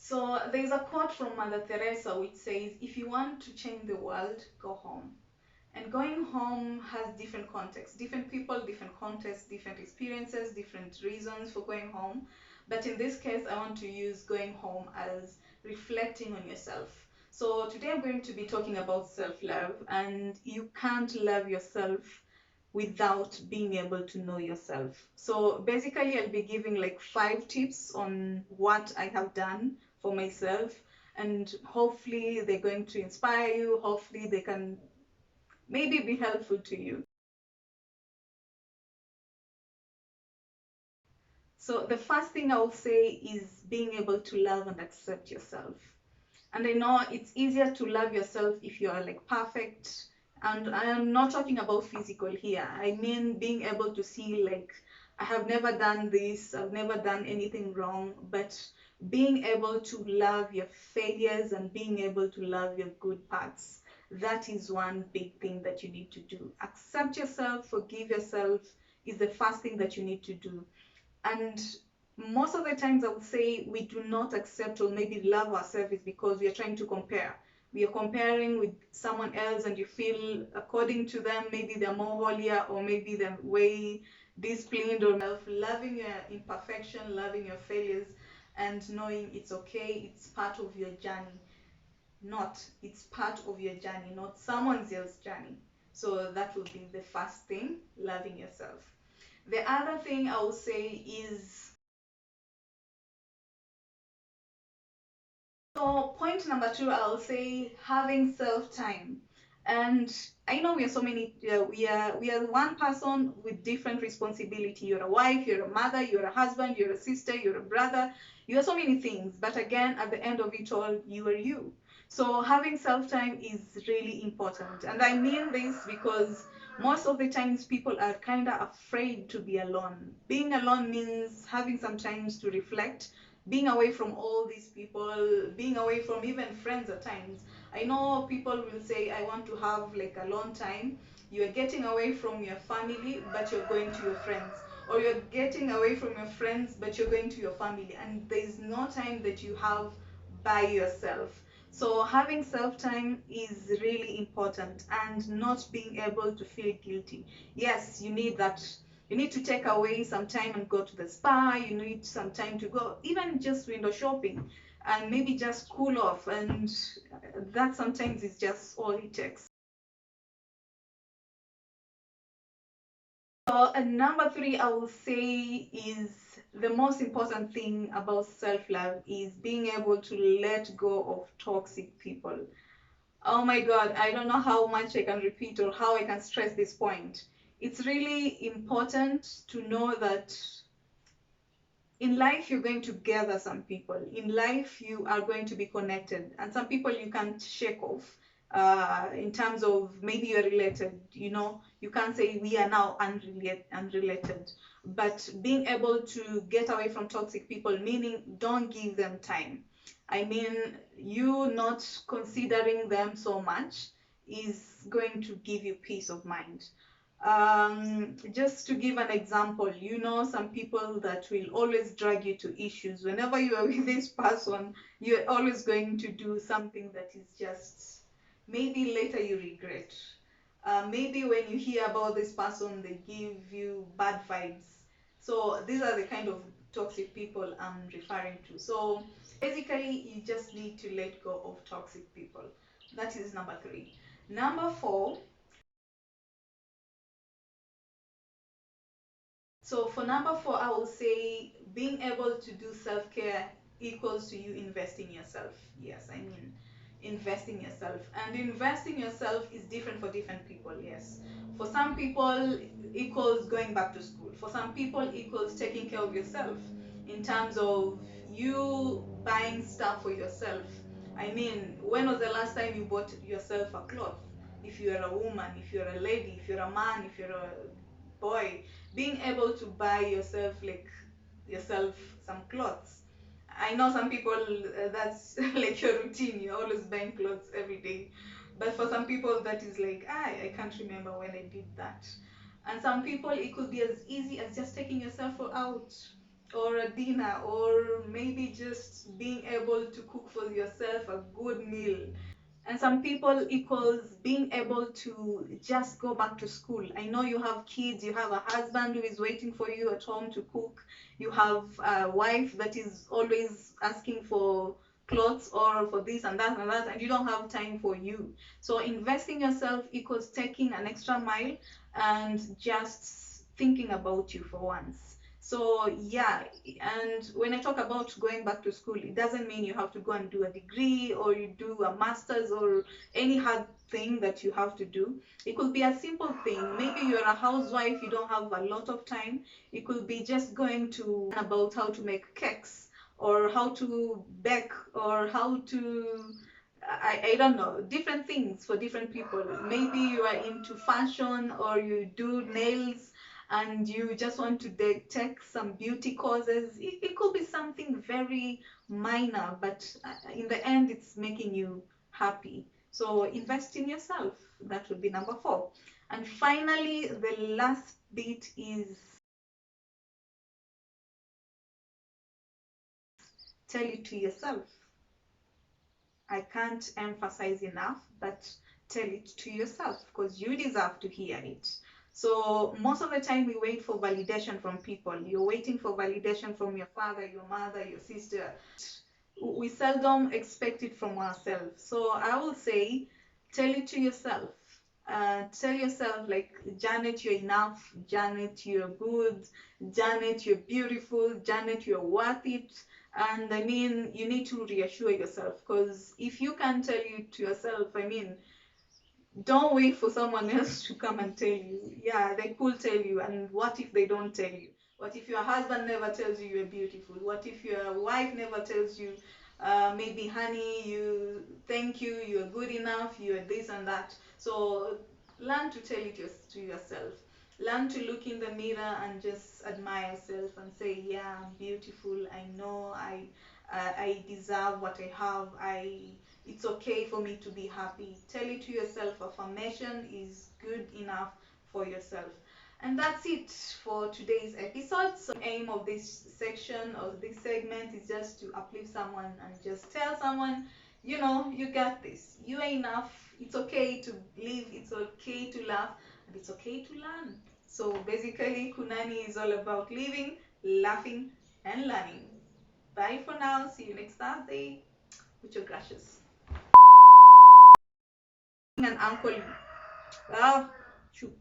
So there's a quote from Mother Teresa which says, if you want to change the world, go home. And going home has different contexts, different people, different contexts, different experiences, different reasons for going home. But in this case, I want to use going home as reflecting on yourself. So today I'm going to be talking about self-love, and you can't love yourself without being able to know yourself. So basically, I'll be giving like 5 tips on what I have done for myself, and hopefully they're going to inspire you. Hopefully they can maybe be helpful to you. So the first thing I will say is being able to love and accept yourself. And I know it's easier to love yourself if you are like perfect. And I am not talking about physical here. I mean being able to see like, I have never done this, I've never done anything wrong, but being able to love your failures and being able to love your good parts. That is one big thing that you need to do. Accept yourself, forgive yourself is the first thing that you need to do. And most of the times I would say we do not accept or maybe love ourselves because we are trying to compare. We are comparing with someone else and you feel according to them, maybe they're more holier or maybe they're way disciplined, or loving your imperfection, loving your failures, and knowing it's okay, it's part of your journey. Not, it's part of your journey, not someone else's journey. So that would be the first thing, loving yourself. The other thing I will say is, so point number 2, I'll say having self-time. And I know we are so many, we are one person with different responsibility. You're a wife, you're a mother, you're a husband, you're a sister, you're a brother. You are so many things. But again, at the end of it all, you are you. So having self-time is really important. And I mean this because most of the times people are kind of afraid to be alone. Being alone means having some times to reflect, being away from all these people, being away from even friends at times. I know people will say, I want to have like a long time. You're getting away from your family, but you're going to your friends. Or you're getting away from your friends, but you're going to your family. And there's no time that you have by yourself. So having self-time is really important, and not being able to feel guilty. Yes, you need that. You need to take away some time and go to the spa. You need some time to go, even just window shopping, and maybe just cool off. And that sometimes is just all it takes. So, and number 3, I will say is the most important thing about self-love is being able to let go of toxic people. Oh my God, I don't know how much I can repeat or how I can stress this point. It's really important to know that in life you're going to gather some people. In life you are going to be connected, and some people you can't shake off. In terms of maybe you're related, you can't say we are now unrelated. But being able to get away from toxic people, meaning don't give them time. I mean, you not considering them so much is going to give you peace of mind. Just to give an example, some people that will always drag you to issues. Whenever you are with this person, you're always going to do something that is just maybe later you regret. Maybe when you hear about this person, they give you bad vibes. So these are the kind of toxic people I'm referring to. So basically, you just need to let go of toxic people. That is number 3. Number 4, so for number 4, I will say being able to do self-care equals to you investing yourself. Yes, I mean investing yourself. And investing yourself is different for different people, yes. For some people equals going back to school. For some people equals taking care of yourself in terms of you buying stuff for yourself. I mean, when was the last time you bought yourself a cloth? If you're a woman, if you're a lady, if you're a man, if you're a boy, being able to buy yourself some clothes. I know some people, that's like your routine, you're always buying clothes every day. But for some people that is like, I can't remember when I did that. And some people it could be as easy as just taking yourself out, or a dinner, or maybe just being able to cook for yourself a good meal. And some people equals being able to just go back to school. I know you have kids, you have a husband who is waiting for you at home to cook, you have a wife that is always asking for clothes or for this and that, and you don't have time for you. So investing yourself equals taking an extra mile and just thinking about you for once. So yeah, and when I talk about going back to school, it doesn't mean you have to go and do a degree or you do a master's or any hard thing that you have to do. It could be a simple thing. Maybe you're a housewife, you don't have a lot of time. It could be just going to about how to make cakes or how to bake or how to I don't know, different things for different people. Maybe you are into fashion or you do nails and you just want to take some beauty courses. It could be something very minor, but in the end, it's making you happy. So invest in yourself. That would be number 4. And finally, the last bit is tell it to yourself. I can't emphasize enough, but tell it to yourself because you deserve to hear it. So most of the time we wait for validation from people. You're waiting for validation from your father, your mother, your sister. We seldom expect it from ourselves. So I will say, tell it to yourself. Tell yourself, like, Janet, you're enough. Janet, you're good. Janet, you're beautiful. Janet, you're worth it. And I mean, you need to reassure yourself because if you can't tell it to yourself, I mean, don't wait for someone else to come and tell you. Yeah, they could tell you, and what if they don't tell you? What if your husband never tells you you're beautiful? What if your wife never tells you, maybe, honey, you thank you, you're good enough, you're this and that. So learn to tell it to yourself. Learn to look in the mirror and just admire yourself and say, yeah, I'm beautiful. I know I deserve what I have. It's okay for me to be happy. Tell it to yourself. Affirmation is good enough for yourself. And that's it for today's episode. So the aim of this section or this segment is just to uplift someone and just tell someone, you got this. You are enough. It's okay to live. It's okay to laugh. And it's okay to learn. So basically, Kunani is all about living, laughing, and learning. Bye for now. See you next Thursday. Muchas gracias. And uncle. Ah, shoot.